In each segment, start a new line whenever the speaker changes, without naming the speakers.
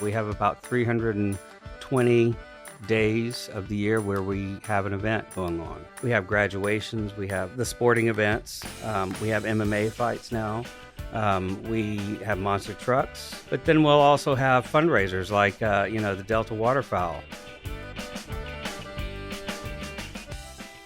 We have about 320 days of the year where we have an event going on. We have graduations, we have the sporting events, we have MMA fights now, we have monster trucks, but then we'll also have fundraisers like, the Delta Waterfowl.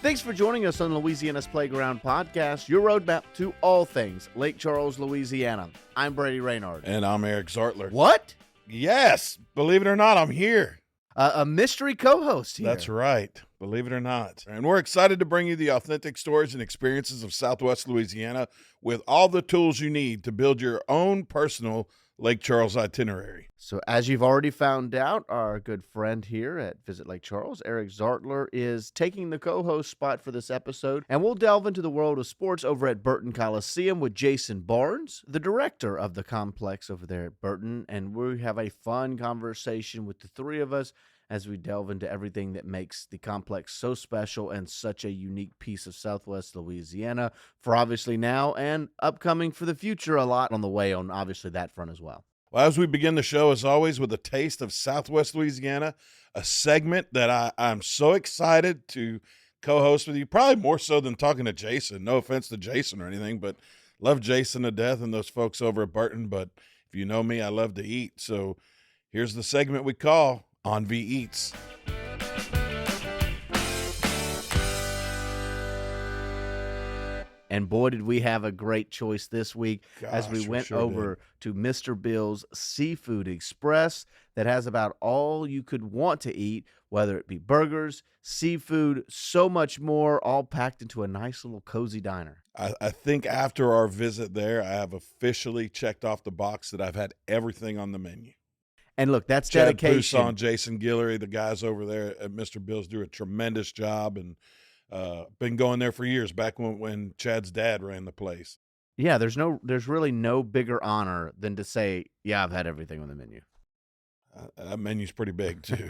Thanks for joining us on Louisiana's Playground Podcast, your roadmap to all things Lake Charles, Louisiana. I'm Brady Renard.
And I'm Eric Zartler.
What?
Yes, believe it or not, I'm here.
A mystery co-host here.
That's right, believe it or not. And we're excited to bring you the authentic stories and experiences of Southwest Louisiana with all the tools you need to build your own personal Lake Charles itinerary.
So as you've already found out, our good friend here at Visit Lake Charles, Eric Zartler, is taking the co-host spot for this episode, and we'll delve into the world of sports over at Burton Coliseum with Jason Barnes, the director of the complex over there at Burton, and we have a fun conversation with the three of us as we delve into everything that makes the complex so special and such a unique piece of Southwest Louisiana for obviously now and upcoming for the future, a lot on the way on obviously that front as well.
Well, as we begin the show, as always, with a taste of Southwest Louisiana, a segment that I'm so excited to co-host with you, probably more so than talking to Jason. No offense to Jason or anything, but love Jason to death and those folks over at Burton. But if you know me, I love to eat. So here's the segment we call On V Eats.
And boy, did we have a great choice this week as we went
sure
over to Mr. Bill's Seafood Express that has about all you could want to eat, whether it be burgers, seafood, so much more, all packed into a nice little cozy diner.
I think after our visit there, I have officially checked off the box that I've had everything on the menu.
And look, that's
Chad
dedication.
Pousson, Jason Guillory, the guys over there at Mr. Bill's do a tremendous job, and been going there for years, back when Chad's dad ran the place.
Yeah, there's really no bigger honor than to say, yeah, I've had everything on the menu.
That menu's pretty big too.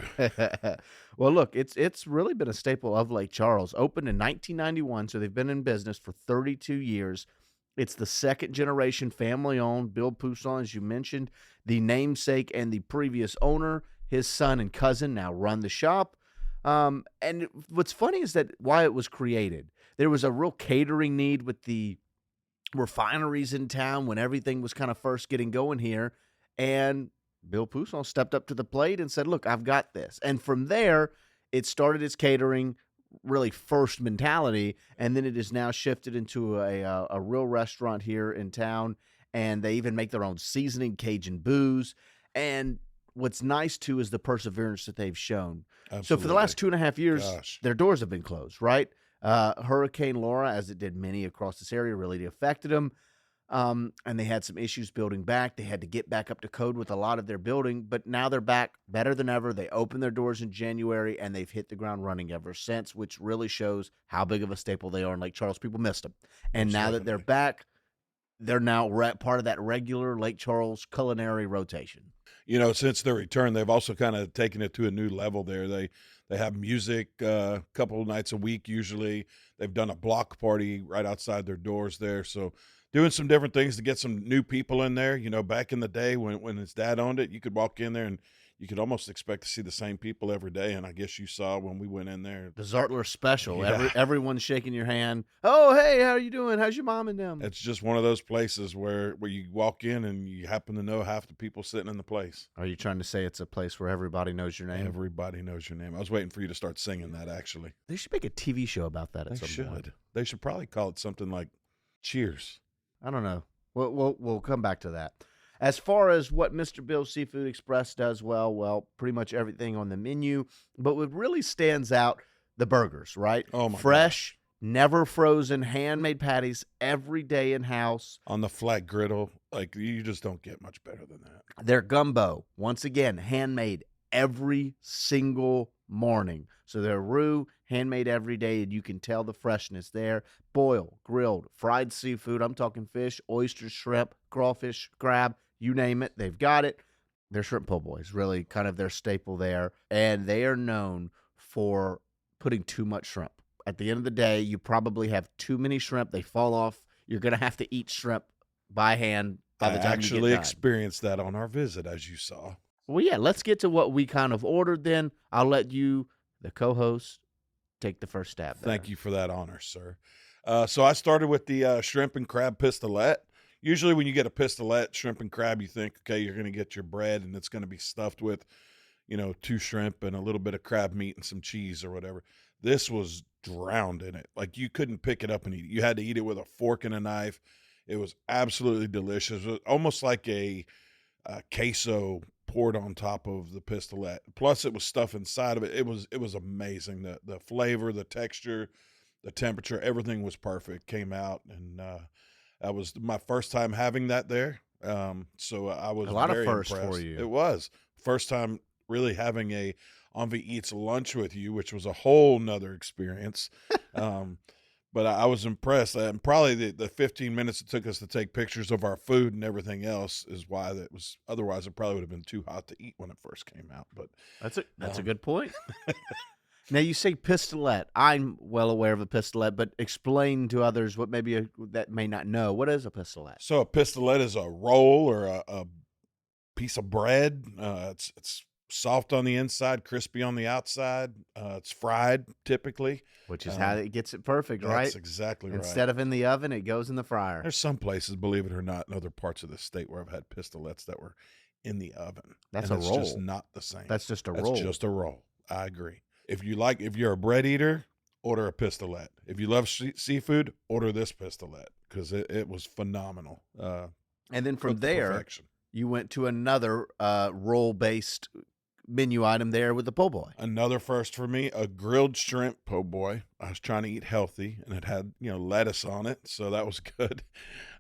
Well, look, it's really been a staple of Lake Charles. Opened in 1991, so they've been in business for 32 years. It's the second generation family owned. Bill Pousson, as you mentioned, the namesake and the previous owner, his son and cousin now run the shop. And what's funny is that why it was created, there was a real catering need with the refineries in town when everything was kind of first getting going here. And Bill Pousson stepped up to the plate and said, look, I've got this. And from there, it started its catering, really first mentality. And then it is now shifted into a real restaurant here in town. And they even make their own seasoning, Cajun booze. And what's nice, too, is the perseverance that they've shown.
Absolutely.
So for the last 2.5 years, their doors have been closed, right? Hurricane Laura, as it did many across this area, really affected them. And they had some issues building back. They had to get back up to code with a lot of their building. But now they're back better than ever. They opened their doors in January, and they've hit the ground running ever since, which really shows how big of a staple they are in Lake Charles. People missed them. And now that they're back, they're now part of that regular Lake Charles culinary rotation.
You know, since their return, they've also kind of taken it to a new level there. They have music a couple of nights a week usually. They've done a block party right outside their doors there. So doing some different things to get some new people in there. You know, back in the day when his dad owned it, you could walk in there and you could almost expect to see the same people every day. And I guess you saw when we went in there.
The Zartler special.
Yeah.
Everyone's shaking your hand. Oh, hey, how are you doing? How's your mom and them?
It's just one of those places where you walk in and you happen to know half the people sitting in the place.
Are you trying to say it's a place where everybody knows your name?
Everybody knows your name. I was waiting for you to start singing that, actually.
They should make a TV show about that at some point.
They should probably call it something like Cheers.
I don't know. We'll come back to that. As far as what Mr. Bill's Seafood Express does well, pretty much everything on the menu. But what really stands out, the burgers, right?
Oh, my
Fresh, never frozen, handmade patties every day in-house.
On the flat griddle, like you just don't get much better than that.
Their gumbo, once again, handmade every single morning. So their roux, handmade every day, and you can tell the freshness there. Boiled, grilled, fried seafood. I'm talking fish, oysters, shrimp, crawfish, crab, you name it, they've got it. Their shrimp po' boy is really kind of their staple there, and they are known for putting too much shrimp. At the end of the day, you probably have too many shrimp. They fall off. You're going to have to eat shrimp by hand by the time you get done.
I actually experienced that on our visit, as you saw.
Well, yeah, let's get to what we kind of ordered then. I'll let you, the co-host, take the first stab there.
Thank you for that honor, sir. So I started with the shrimp and crab pistolette. Usually when you get a pistolette, shrimp and crab, you think, okay, you're going to get your bread and it's going to be stuffed with, 2 shrimp and a little bit of crab meat and some cheese or whatever. This was drowned in it. Like you couldn't pick it up and eat it. You had to eat it with a fork and a knife. It was absolutely delicious. It was almost like a queso poured on top of the pistolette. Plus it was stuff inside of it. It was amazing. The flavor, the texture, the temperature, everything was perfect. Came out, and that was my first time having that there. So I was
A lot of
very
firsts
impressed.
for you.
It was first time really having a Envy Eats lunch with you, which was a whole nother experience. But I was impressed, and probably the 15 minutes it took us to take pictures of our food and everything else is why that was. Otherwise, it probably would have been too hot to eat when it first came out. But
That's a good point. Now you say pistolette. I'm well aware of a pistolette, but explain to others what maybe that may not know. What is a pistolette?
So a pistolette is a roll or a piece of bread. It's soft on the inside, crispy on the outside. It's fried typically.
Which is how it gets it perfect,
That's
right?
exactly right.
Instead of in the oven, it goes in the fryer.
There's some places, believe it or not, in other parts of the state where I've had pistolettes that were in the oven.
That's
and
a
it's
roll.
just not the same.
That's just a
That's
roll.
just a roll. I agree. If you're a bread eater, order a pistolette. If you love seafood, order this pistolette because it was phenomenal.
And then from
Cooked to
there,
perfection.
you went to another roll-based menu item there with the po' boy.
Another first for me, a grilled shrimp po' boy. I was trying to eat healthy, and it had lettuce on it, so that was good.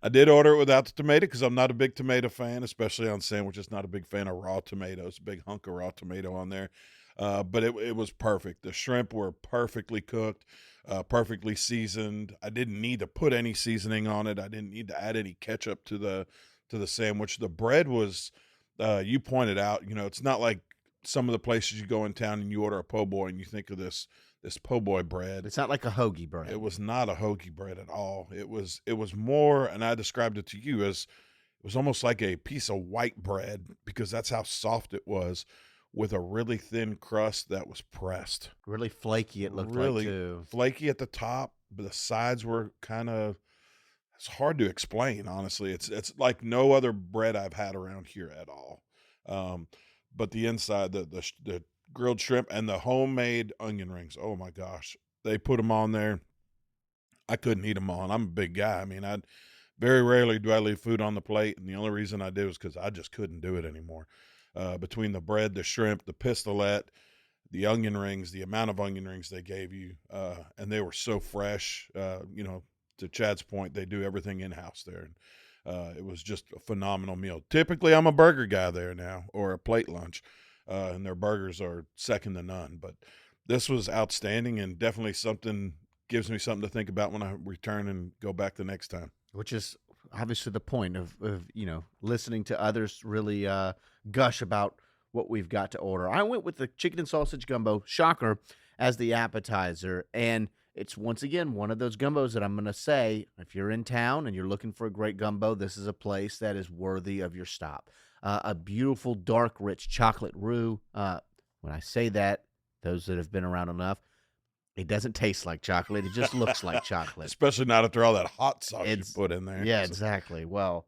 I did order it without the tomato because I'm not a big tomato fan, especially on sandwiches. Not a big fan of raw tomatoes. Big hunk of raw tomato on there, but it was perfect. The shrimp were perfectly cooked, perfectly seasoned. I didn't need to put any seasoning on it. I didn't need to add any ketchup to the sandwich. The bread was, you pointed out, it's not like some of the places you go in town and you order a po' boy and you think of this po' boy bread.
It's not like a hoagie bread.
It was not a hoagie bread at all. It was more, and I described it to you as it was almost like a piece of white bread because that's how soft it was, with a really thin crust that was pressed.
Really flaky, it looked
Really
like, too.
flaky at the top, but the sides were kind of. It's hard to explain, honestly. It's like no other bread I've had around here at all. But the inside, the grilled shrimp and the homemade onion rings. Oh my gosh, they put them on there. I couldn't eat them all. And I'm a big guy. I mean, very rarely do I leave food on the plate, and the only reason I did was because I just couldn't do it anymore. Between the bread, the shrimp, the pistolette, the onion rings, the amount of onion rings they gave you, and they were so fresh. To Chad's point, they do everything in-house there. And it was just a phenomenal meal. Typically, I'm a burger guy there now, or a plate lunch, and their burgers are second to none. But this was outstanding, and definitely gives me something to think about when I return and go back the next time.
Which is obviously the point of listening to others really gush about what we've got to order. I went with the chicken and sausage gumbo, shocker, as the appetizer, and it's once again one of those gumbos that I'm going to say, if you're in town and you're looking for a great gumbo, this is a place that is worthy of your stop. A beautiful, dark, rich chocolate roux. When I say that, those that have been around enough, it doesn't taste like chocolate. It just looks like chocolate.
Especially not after all that hot sauce you put in there.
Yeah, exactly. Well,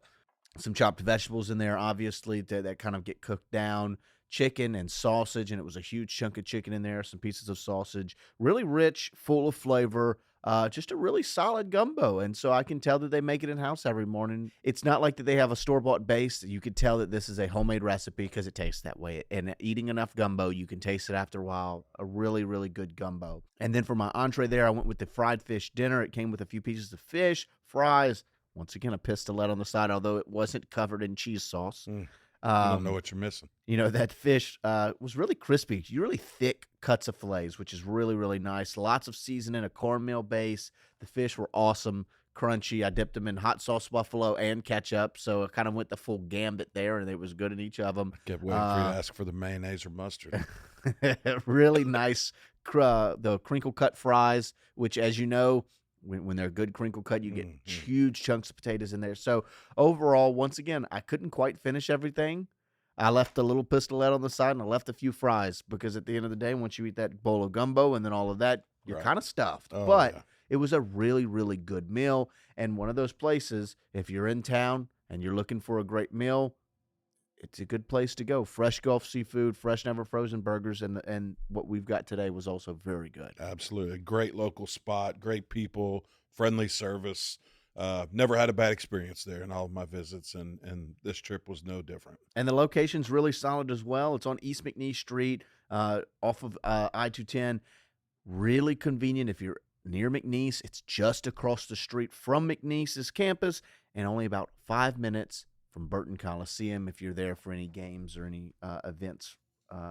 some chopped vegetables in there, obviously, that kind of get cooked down. Chicken and sausage, and it was a huge chunk of chicken in there, some pieces of sausage, really rich, full of flavor, just a really solid gumbo. And so I can tell that they make it in-house every morning. It's not like that they have a store-bought base. You could tell that this is a homemade recipe because it tastes that way. And eating enough gumbo, you can taste it after a while. A really, really good gumbo. And then for my entree there, I went with the fried fish dinner. It came with a few pieces of fish, fries, once again, a pistolette on the side, although it wasn't covered in cheese sauce.
You don't know what you're missing.
That fish was really crispy. Really thick cuts of fillets, which is really, really nice. Lots of seasoning, a cornmeal base. The fish were awesome, crunchy. I dipped them in hot sauce buffalo and ketchup, so I kind of went the full gambit there, and it was good in each of them.
I kept waiting for you to ask for the mayonnaise or mustard.
Really nice, the crinkle cut fries, which, as you know, when they're good crinkle cut, you get huge chunks of potatoes in there. So overall, once again, I couldn't quite finish everything. I left a little pistolette on the side, and I left a few fries because at the end of the day, once you eat that bowl of gumbo and then all of that, you're
Right.
kind of stuffed.
Oh,
But
yeah.
it was a really, really good meal. And one of those places, if you're in town and you're looking for a great meal, it's a good place to go. Fresh Gulf seafood, fresh, never frozen burgers, and what we've got today was also very good.
Absolutely. Great local spot, great people, friendly service. Never had a bad experience there in all of my visits, and this trip was no different.
And the location's really solid as well. It's on East McNeese Street, off of I-210. Really convenient if you're near McNeese. It's just across the street from McNeese's campus and only about 5 minutes from Burton Coliseum if you're there for any games or any events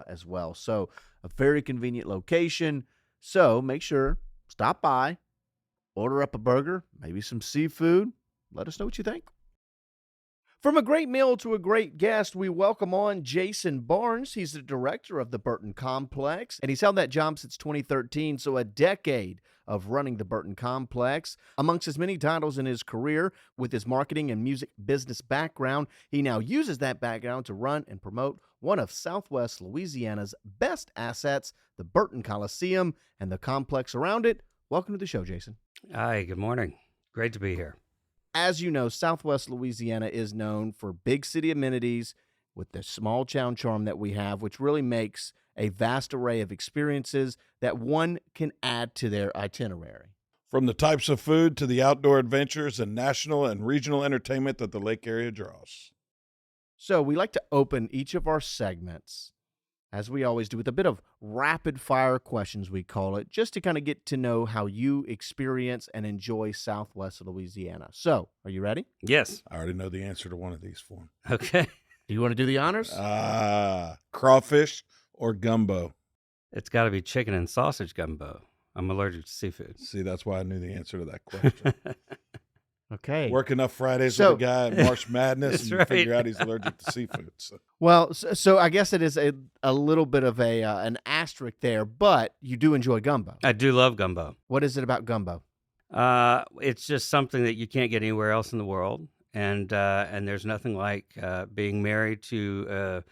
as well. So a very convenient location. So make sure, stop by, order up a burger, maybe some seafood. Let us know what you think. From a great meal to a great guest, we welcome on Jason Barnes. He's the director of the Burton Complex, and he's held that job since 2013, so a decade of running the Burton Complex. Amongst his many titles in his career, with his marketing and music business background, he now uses that background to run and promote one of Southwest Louisiana's best assets, the Burton Coliseum, and the complex around it. Welcome to the show, Jason.
Hi, good morning. Great to be here.
As you know, Southwest Louisiana is known for big city amenities with the small town charm that we have, which really makes a vast array of experiences that one can add to their itinerary.
From the types of food to the outdoor adventures and national and regional entertainment that the lake area draws.
So we like to open each of our segments, as we always do, with a bit of rapid fire questions, we call it, just to kind of get to know how you experience and enjoy Southwest Louisiana. So, are you ready?
Yes.
I already know the answer to one of these for him.
Okay.
Do you want to do the honors?
Crawfish or gumbo.
It's got to be chicken and sausage gumbo. I'm allergic to seafood.
See, that's why I knew the answer to that question.
Okay.
Work enough Fridays
So-
with a guy at March Madness
That's
and you
right.
figure out he's allergic to seafood. So.
Well, so I guess it is a little bit of an asterisk there, but you do enjoy gumbo.
I do love gumbo.
What is it about gumbo?
It's just something that you can't get anywhere else in the world, and there's nothing like being married to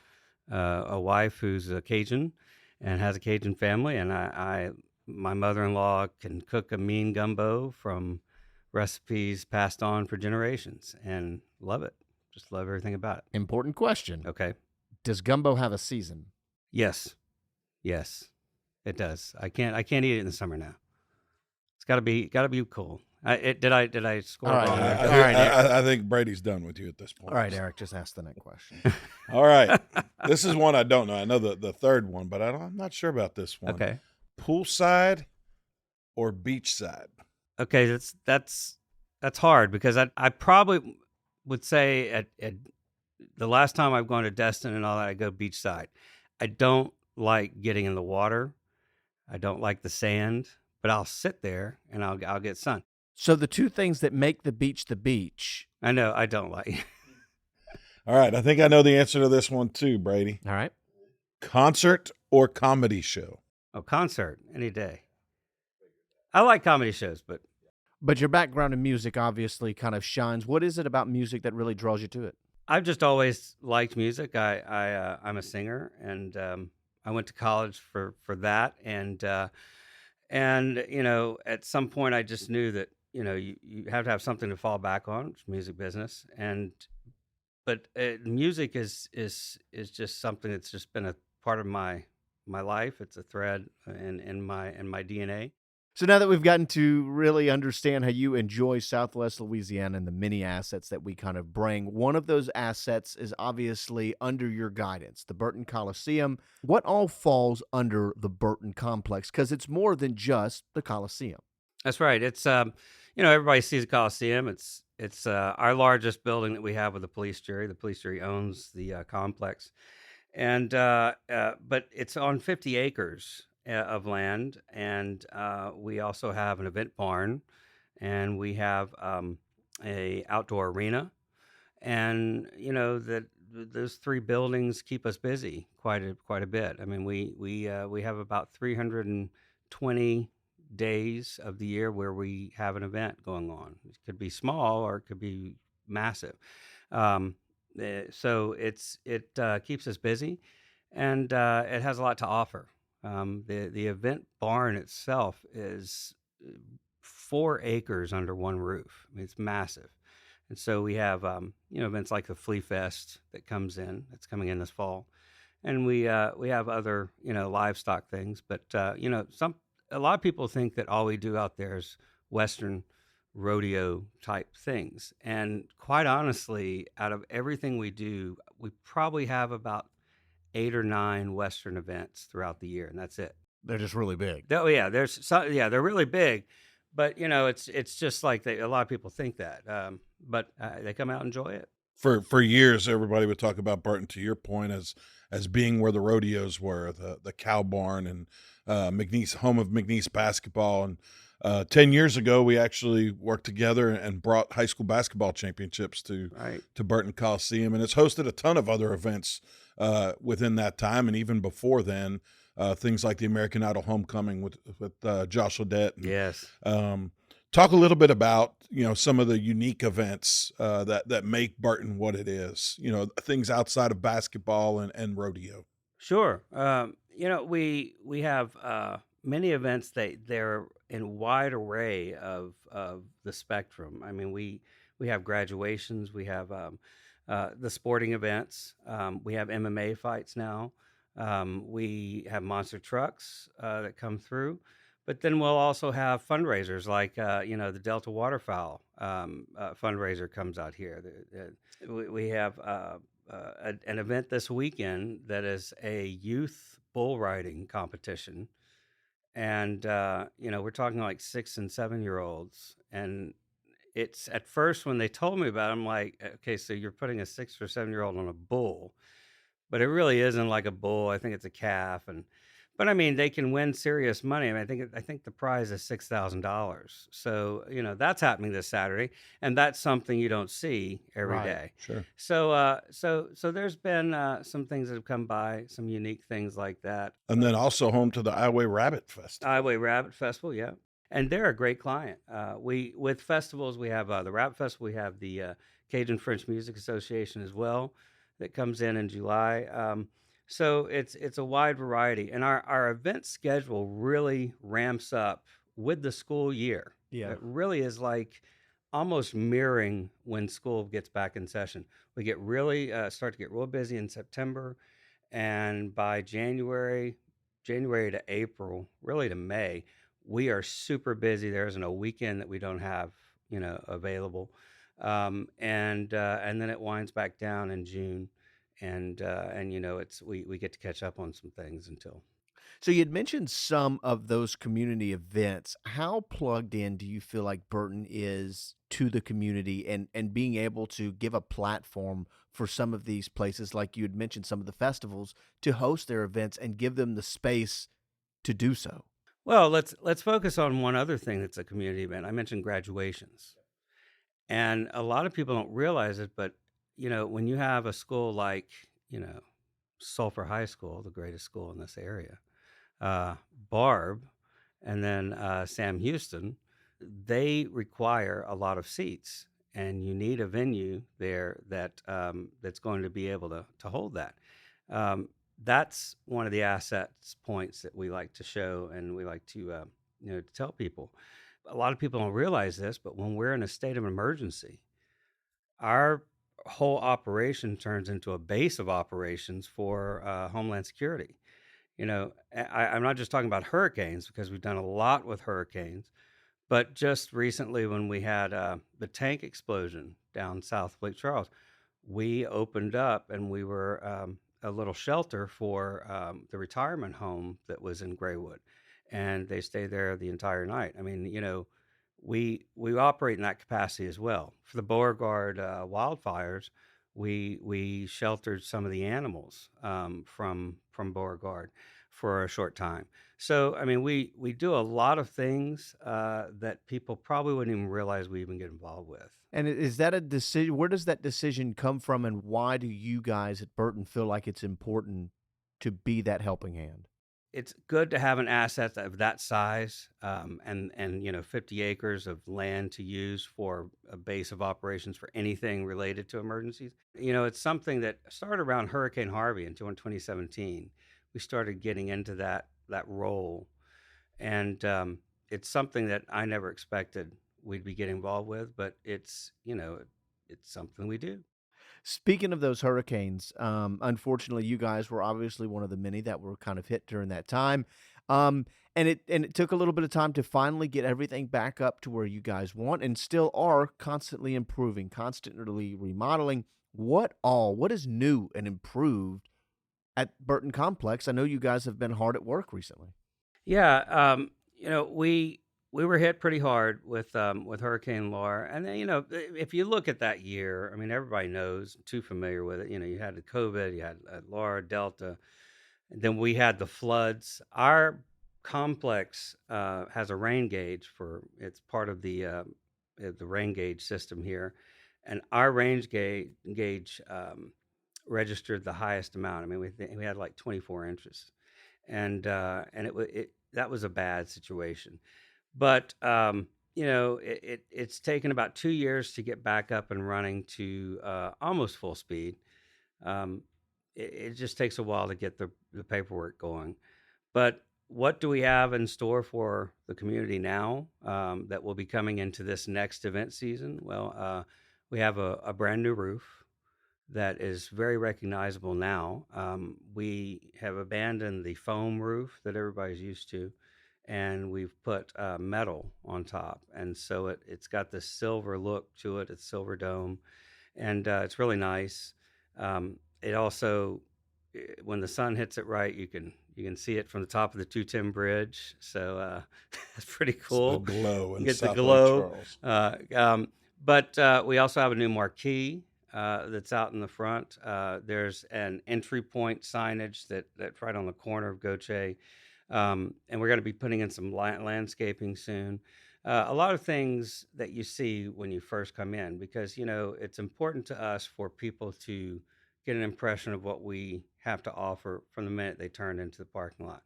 a wife who's a Cajun and has a Cajun family, and my mother-in-law can cook a mean gumbo from recipes passed on for generations, and love it. Just love everything about it.
Important question.
Okay.
Does gumbo have a season?
Yes, it does. I can't eat it in the summer now. It's got to be cool. Did I score
All right,
wrong?
Eric.
there?
All right, Eric.
I think Brady's done with you at this point.
All right, Eric, just ask the next question.
All right. This is one I don't know. I know the third one, but I'm not sure about this one.
Okay.
Poolside or beachside?
Okay, that's hard because I probably would say at the last time I've gone to Destin and all that, I go beachside. I don't like getting in the water. I don't like the sand, but I'll sit there and I'll get sun.
So the two things that make the beach.
I know I don't like.
All right. I think I know the answer to this one too, Brady.
All right.
Concert or comedy show?
Oh, concert any day. I like comedy shows, but
But your background in music obviously kind of shines. What is it about music that really draws you to it?
I've just always liked music. I'm a singer, and I went to college for that, and you know, at some point I just knew that you have to have something to fall back on. It's music business, but music is just something that's just been a part of my life. It's a thread in my DNA.
So now that we've gotten to really understand how you enjoy Southwest Louisiana and the many assets that we kind of bring, one of those assets is obviously under your guidance, the Burton Coliseum. What all falls under the Burton Complex? Because it's more than just the Coliseum.
That's right. It's everybody sees the Coliseum. It's our largest building that we have with the police jury. The police jury owns the complex, and but it's on 50 acres of land, and we also have an event barn, and we have a outdoor arena, and that those three buildings keep us busy quite a bit. I mean, we have about 320 days of the year where we have an event going on. It could be small or it could be massive. So it keeps us busy, and it has a lot to offer. The event barn itself is 4 acres under one roof. I mean, it's massive, and so we have events like the Flea Fest that's coming in this fall, and we have other livestock things, but a lot of people think that all we do out there is Western rodeo type things, and quite honestly, out of everything we do, we probably have about 8 or 9 Western events throughout the year, and that's it.
They're just really big.
Oh yeah, they're really big, but it's just like a lot of people think that, but they come out and enjoy it.
For years, everybody would talk about Burton, to your point, as being where the rodeos were, the cow barn, and McNeese, home of McNeese basketball. And 10 years ago, we actually worked together and brought high school basketball championships to
Right.
Burton Coliseum, and it's hosted a ton of other events within that time, and even before then, things like the American Idol homecoming with Josh Ledette. And,
Yes.
talk a little bit about some of the unique events that make Burton what it is. Things outside of basketball and rodeo.
Sure. We have many events they're in wide array of the spectrum. I mean, we have graduations, we have the sporting events, we have MMA fights now, we have monster trucks that come through, but then we'll also have fundraisers like the Delta Waterfowl fundraiser comes out here. We have an event this weekend that is a youth bull riding competition, and we're talking like 6 and 7 year olds. And it's at first when they told me about it, I'm like, okay, so you're putting a 6 or 7 year old on a bull, but it really isn't like a bull. I think it's a calf, but I mean, they can win serious money. I mean, I think the prize is $6,000. So that's happening this Saturday, and that's something you don't see every
Right.
day.
Sure.
So there's been some things that have come by, some unique things like that.
And then also home to the Iowa Rabbit Fest.
Highway Rabbit Festival, yeah, and they're a great client. We with festivals, we have the Rabbit Festival, we have the Cajun French Music Association as well that comes in July. So it's a wide variety, and our event schedule really ramps up with the school year.
Yeah.
It really is like almost mirroring when school gets back in session. We get really start to get real busy in September, and by January to April, really to May, we are super busy. There isn't a weekend that we don't have available, and then it winds back down in June, and it's we get to catch up on some things until.
So you'd mentioned some of those community events. How plugged in do you feel like Burton is to the community and being able to give a platform for some of these places, like you had mentioned, some of the festivals, to host their events and give them the space to do so?
Well, let's focus on one other thing that's a community event. I mentioned graduations, and a lot of people don't realize it, but when you have a school like Sulphur High School, the greatest school in this area, Barb, and then Sam Houston, they require a lot of seats, and you need a venue there that's going to be able to hold that. That's one of the assets points that we like to show, and we like to to tell people. A lot of people don't realize this, but when we're in a state of emergency, our whole operation turns into a base of operations for Homeland Security. I'm not just talking about hurricanes, because we've done a lot with hurricanes, but just recently when we had the tank explosion down south of Lake Charles, we opened up and we were a little shelter for the retirement home that was in Graywood, and they stayed there the entire night. I mean, we operate in that capacity as well. For the Beauregard wildfires, we sheltered some of the animals from Beauregard for a short time. So I mean, we do a lot of things that people probably wouldn't even realize we even get involved with.
And is that a decision? Where does that decision come from, and why do you guys at Burton feel like it's important to be that helping hand?
it's good to have an asset of that size, and 50 acres of land to use for a base of operations for anything related to emergencies. It's something that started around Hurricane Harvey in 2017. We started getting into that role, and it's something that I never expected we'd be getting involved with, but it's something we do.
Speaking of those hurricanes, unfortunately, you guys were obviously one of the many that were kind of hit during that time. Um, and it took a little bit of time to finally get everything back up to where you guys want and still are constantly improving, constantly remodeling. What is new and improved at Burton Complex? I know you guys have been hard at work recently.
Yeah, we were hit pretty hard with Hurricane Laura, and then if you look at that year, I mean, everybody knows, too familiar with it. You had the COVID, you had Laura, Delta, and then we had the floods. Our complex has a rain gauge it's part of the rain gauge system here, and our gauge registered the highest amount. I mean, we had like 24 inches, and that was a bad situation. But it's taken about 2 years to get back up and running to almost full speed. Um, it just takes a while to get the paperwork going. But what do we have in store for the community now, that will be coming into this next event season? Well, we have a brand new roof that is very recognizable now. We have abandoned the foam roof that everybody's used to, and we've put metal on top. And so it's got this silver look to it. It's silver dome, and it's really nice. It also, when the sun hits it right, you can see it from the top of the 210 bridge. So it's pretty
It's the
cool.
glow
You
in
get the
South Lake
glow.
Charles.
But we also have a new marquee that's out in the front. There's an entry point signage that's right on the corner of Goche. And we're going to be putting in some landscaping soon. A lot of things that you see when you first come in, because it's important to us for people to get an impression of what we have to offer from the minute they turn into the parking lot.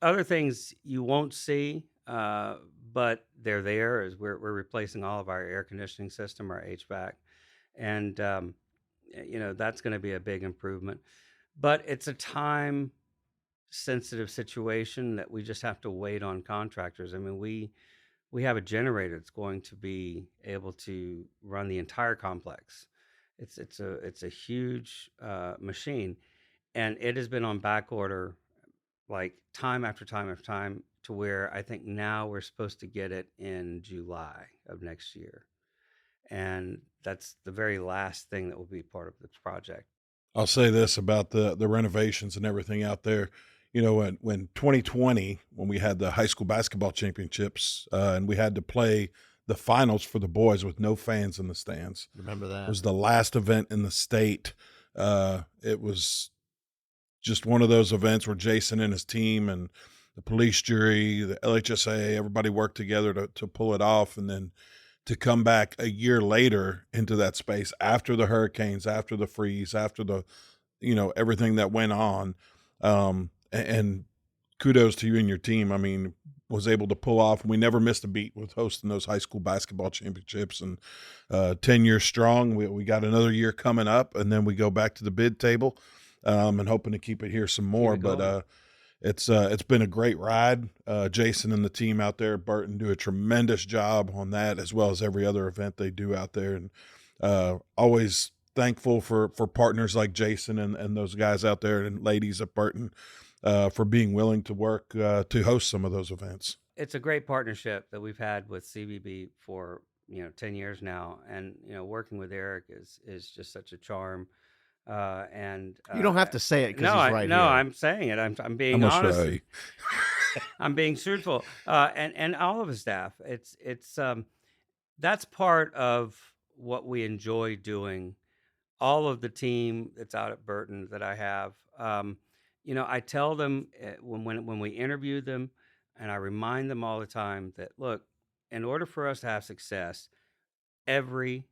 Other things you won't see, but they're there, is we're replacing all of our air conditioning system, our HVAC, and that's going to be a big improvement. But it's a time sensitive situation that we just have to wait on contractors. I mean, we have a generator that's going to be able to run the entire complex. It's a huge machine, and it has been on back order like time after time after time, to where I think now we're supposed to get it in July of next year, and that's the very last thing that will be part of this project.
I'll say this about the renovations and everything out there. When 2020, when we had the high school basketball championships, and we had to play the finals for the boys with no fans in the stands.
Remember
It
that?
was the last event in the state. It was just one of those events where Jason and his team and the police jury, the LHSA, everybody worked together to pull it off. And then to come back a year later into that space after the hurricanes, after the freeze, after everything that went on. And kudos to you and your team. I mean, was able to pull off. We never missed a beat with hosting those high school basketball championships, and 10 years strong. We got another year coming up, and then we go back to the bid table, and hoping to keep it here some more. But it's been a great ride. Jason and the team out there at Burton do a tremendous job on that, as well as every other event they do out there. And always thankful for partners like Jason and those guys out there and ladies at Burton, for being willing to work to host some of those events.
It's a great partnership that we've had with CBB for 10 years now, and working with Eric is just such a charm. And
You don't have to say it because
no,
he's right
no,
here.
I'm saying it. I'm being
I'm gonna
honest.
say,
I'm being truthful. And all of his staff. It's that's part of what we enjoy doing. All of the team that's out at Burton that I have, I tell them when we interview them, and I remind them all the time that, look, in order for us to have success, every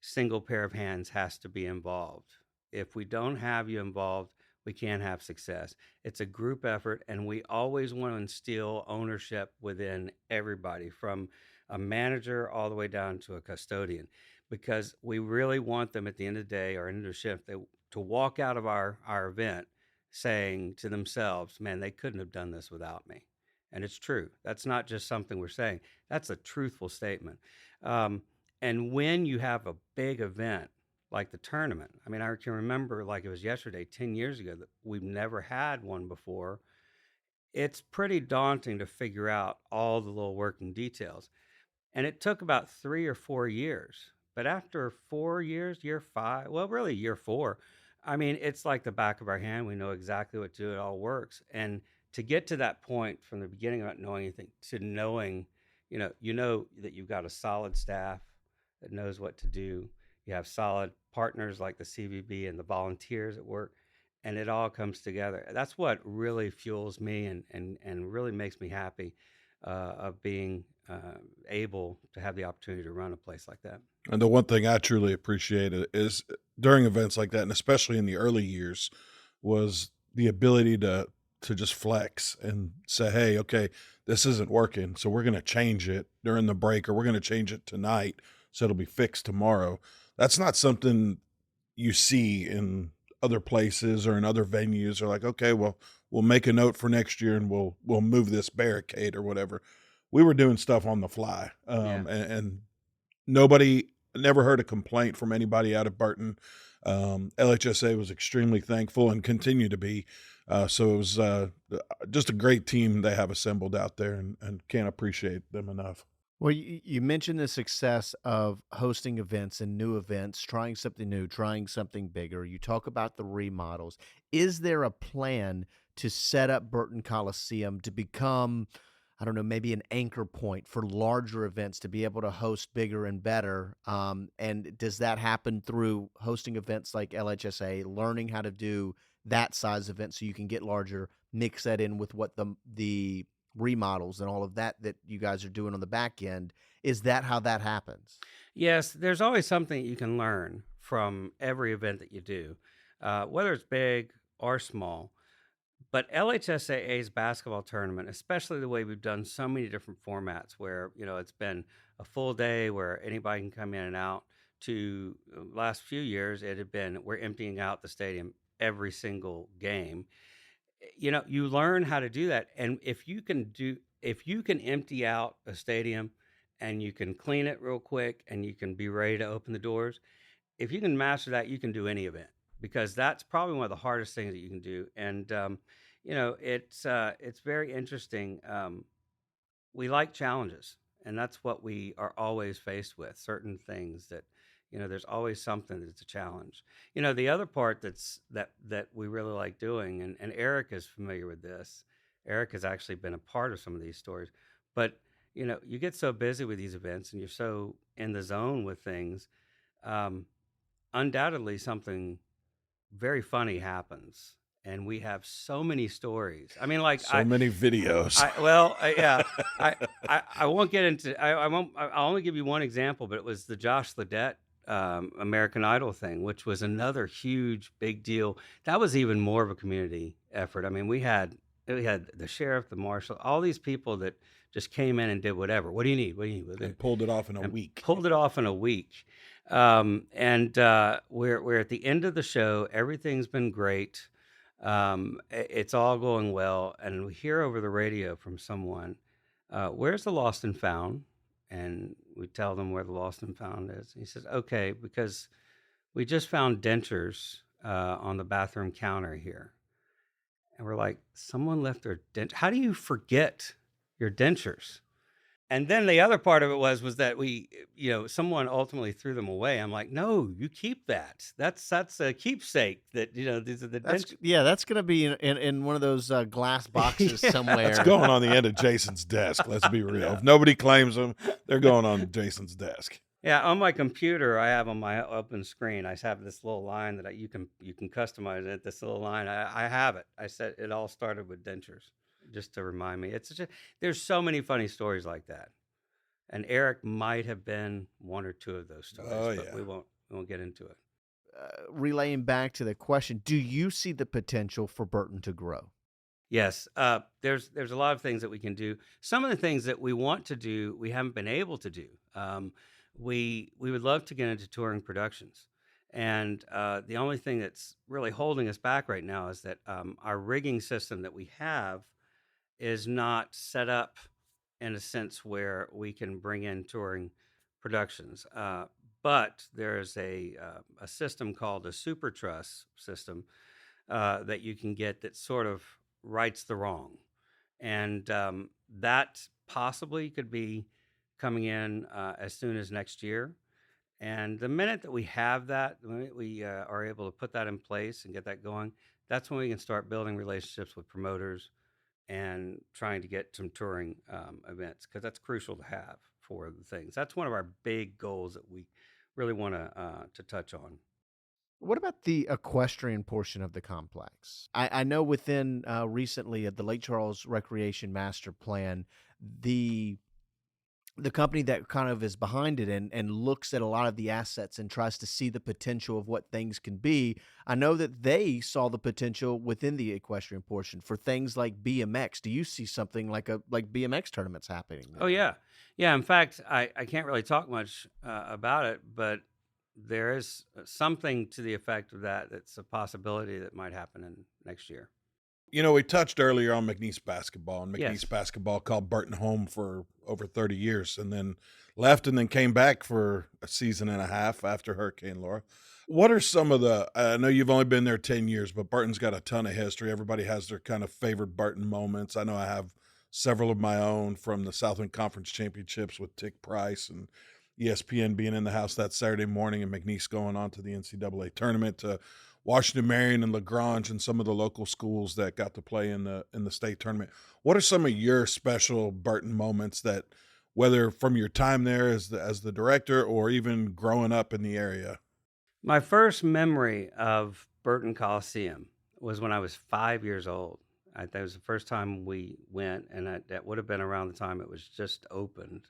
single pair of hands has to be involved. If we don't have you involved, we can't have success. It's a group effort, and we always want to instill ownership within everybody, from a manager all the way down to a custodian, because we really want them at the end of the day or end of the shift to walk out of our event saying to themselves, man, they couldn't have done this without me. And it's true. That's not just something we're saying. That's a truthful statement. And when you have a big event like the tournament, I mean, I can remember like it was yesterday, 10 years ago, that we've never had one before. It's pretty daunting to figure out all the little working details. And it took about 3 or 4 years. But after 4 years, year 5, well, really year 4, I mean, it's like the back of our hand. We know exactly what to do. It all works. And to get to that point from the beginning, not knowing anything, to knowing, you know that you've got a solid staff that knows what to do. You have solid partners like the CVB and the volunteers at work, and it all comes together. That's what really fuels me and really makes me happy of being able to have the opportunity to run a place like that.
And the one thing I truly appreciate is during events like that, and especially in the early years, was the ability to just flex and say, hey, okay, this isn't working, so we're going to change it during the break, or we're going to change it tonight so it'll be fixed tomorrow. That's not something you see in other places or in other venues. Or like, okay, well, we'll make a note for next year and we'll move this barricade or whatever. We were doing stuff on the fly, and nobody never heard a complaint from anybody out of Burton. LHSA was extremely thankful and continue to be. So it was just a great team they have assembled out there, and can't appreciate them enough.
Well, you mentioned the success of hosting events and new events, trying something new, trying something bigger. You talk about the remodels. Is there a plan to set up Burton Coliseum to become, I don't know, maybe an anchor point for larger events to be able to host bigger and better? And does that happen through hosting events like LHSA, learning how to do that size event so you can get larger, mix that in with what the remodels and all of that you guys are doing on the back end? Is that how that happens?
Yes, there's always something you can learn from every event that you do, whether it's big or small. But LHSAA's basketball tournament, especially the way we've done so many different formats where, it's been a full day where anybody can come in and out, to last few years, it had been, we're emptying out the stadium every single game. You learn how to do that. And if you can empty out a stadium and you can clean it real quick and you can be ready to open the doors, if you can master that, you can do any event, because that's probably one of the hardest things that you can do. And, it's very interesting. We like challenges, and that's what we are always faced with, certain things that, there's always something that's a challenge. The other part that we really like doing, and Eric is familiar with this. Eric has actually been a part of some of these stories, but you get so busy with these events and you're so in the zone with things. Undoubtedly something very funny happens, and we have so many stories. I mean, like
so many videos.
I won't get into. I'll only give you one example, but it was the Josh Ledette American Idol thing, which was another huge big deal. That was even more of a community effort. I mean, we had the sheriff, the marshal, all these people that just came in and did whatever. What do you need? What do you need?
And pulled it off in a week.
We're at the end of the show. Everything's been great. It's all going well, and we hear over the radio from someone, where's the lost and found? And we tell them where the lost and found is. He says, okay, because we just found dentures on the bathroom counter here. And we're like, someone left their dent. How do you forget your dentures? And then the other part of it was that we, someone ultimately threw them away. I'm like, no, you keep that. That's a keepsake. That these are the dentures.
Yeah, that's gonna be in one of those glass boxes somewhere.
It's going on the end of Jason's desk. Let's be real. If nobody claims them, they're going on Jason's desk.
Yeah, on my computer, I have on my open screen, I have this little line that you can customize it. This little line, I have it. I said it all started with dentures, just to remind me. There's so many funny stories like that, and Eric might have been one or two of those stories.
Oh,
but
yeah.
we won't get into it.
relaying back to the question, do you see the potential for Burton to grow?
Yes, there's a lot of things that we can do. Some of the things that we want to do, we haven't been able to do. We would love to get into touring productions, and the only thing that's really holding us back right now is that our rigging system that we have is not set up in a sense where we can bring in touring productions. But there's a system called a super truss system that you can get that sort of rights the wrong. And that possibly could be coming in as soon as next year. And the minute that we have that, the minute we are able to put that in place and get that going, that's when we can start building relationships with promoters and trying to get some touring events, because that's crucial to have for the things. That's one of our big goals that we really want to touch on.
What about the equestrian portion of the complex? I know within recently at the Lake Charles Recreation Master Plan, the company that kind of is behind it and looks at a lot of the assets and tries to see the potential of what things can be. I know that they saw the potential within the equestrian portion for things like BMX. Do you see something like BMX tournaments happening there?
Oh yeah, yeah. In fact, I can't really talk much about it, but there is something to the effect of that. That's a possibility that might happen in next year.
You know, we touched earlier on McNeese basketball, and
Yes.
McNeese basketball called Burton home for over 30 years and then left and then came back for a season and a half after Hurricane Laura. What are some of I know you've only been there 10 years, but Burton's got a ton of history. Everybody has their kind of favorite Burton moments. I know I have several of my own, from the Southland Conference Championships with Tick Price and ESPN being in the house that Saturday morning and McNeese going on to the NCAA tournament, to Washington Marion and LaGrange and some of the local schools that got to play in the state tournament. What are some of your special Burton moments that, whether from your time there as the director or even growing up in the area?
My first memory of Burton Coliseum was when I was 5 years old. That was the first time we went, and that would have been around the time it was just opened.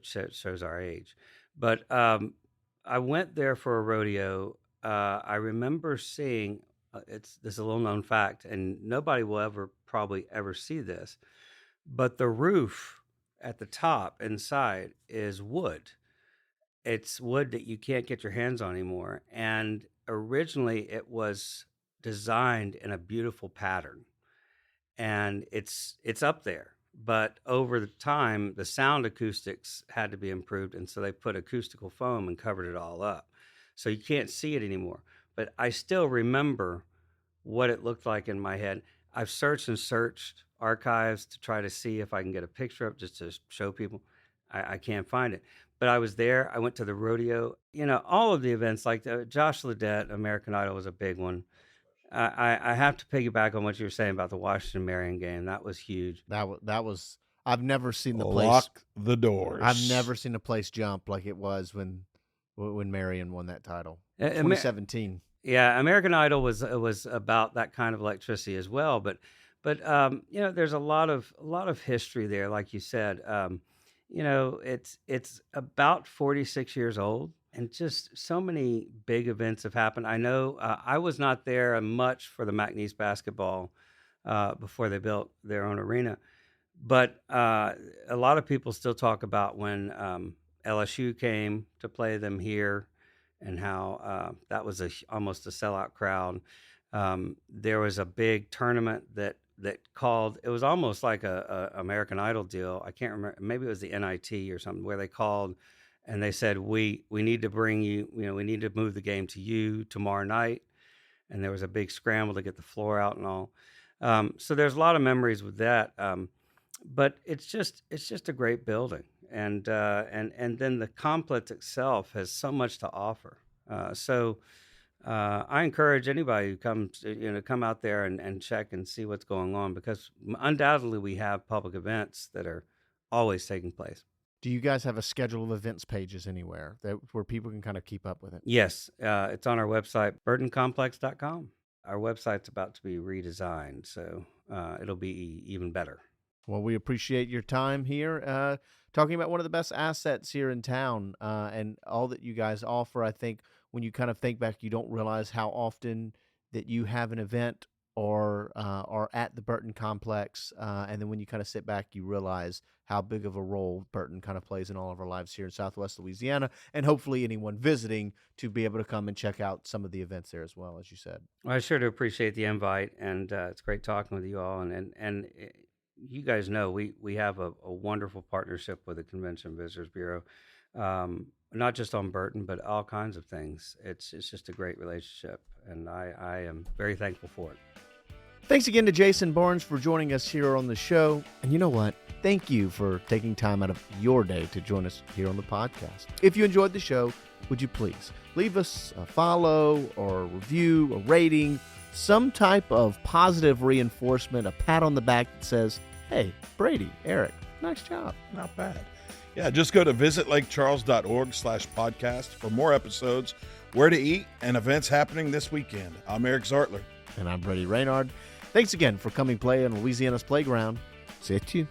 Shows our age. But I went there for a rodeo. I remember seeing, this is a little known fact, and nobody will probably ever see this, but the roof at the top inside is wood. It's wood that you can't get your hands on anymore. And originally it was designed in a beautiful pattern, and it's up there. But over the time, the sound acoustics had to be improved, and so they put acoustical foam and covered it all up. So you can't see it anymore. But I still remember what it looked like in my head. I've searched and searched archives to try to see if I can get a picture up just to show people. I can't find it. But I was there. I went to the rodeo. You know, all of the events, like Josh Ledette, American Idol was a big one. I have to piggyback on what you were saying about the Washington Marion game. That was huge.
That was. I've never seen the place.
Lock the doors.
I've never seen a place jump like it was when Marion won that title. 2017.
Yeah, American Idol was about that kind of electricity as well. But you know, there's a lot of history there, like you said. You know, it's about 46 years old, and just so many big events have happened. I know I was not there much for the McNeese basketball before they built their own arena, but a lot of people still talk about when LSU came to play them here, and how that was almost a sellout crowd. There was a big tournament that called, it was almost like a American Idol deal. I can't remember, maybe it was the NIT or something, where they called and they said, we need to bring you, we need to move the game to you tomorrow night. And there was a big scramble to get the floor out and all. So there's a lot of memories with that. But it's just a great building. And then the complex itself has so much to offer. So I encourage anybody who comes, to come out there and check and see what's going on, because undoubtedly we have public events that are always taking place.
Do you guys have a schedule of events pages anywhere where people can kind of keep up with it?
Yes, it's on our website, burtoncomplex.com. Our website's about to be redesigned, so it'll be even better.
Well, we appreciate your time here, talking about one of the best assets here in town, and all that you guys offer. I think when you kind of think back, you don't realize how often that you have an event or are at the Burton Complex. And then when you kind of sit back, you realize how big of a role Burton kind of plays in all of our lives here in Southwest Louisiana, and hopefully anyone visiting to be able to come and check out some of the events there as well, as you said.
Well, I sure do appreciate the invite, and it's great talking with you all. And you guys know we have a wonderful partnership with the Convention and Visitors Bureau, not just on Burton, but all kinds of things. It's just a great relationship, and I am very thankful for it.
Thanks again to Jason Barnes for joining us here on the show. And you know what? Thank you for taking time out of your day to join us here on the podcast. If you enjoyed the show, would you please leave us a follow or a review, a rating, some type of positive reinforcement, a pat on the back that says, hey, Brady, Eric, nice job.
Not bad. Yeah, just go to visitlakecharles.org/podcast for more episodes, where to eat, and events happening this weekend. I'm Eric Zartler.
And I'm Brady Renard. Thanks again for coming play on Louisiana's Playground. See you.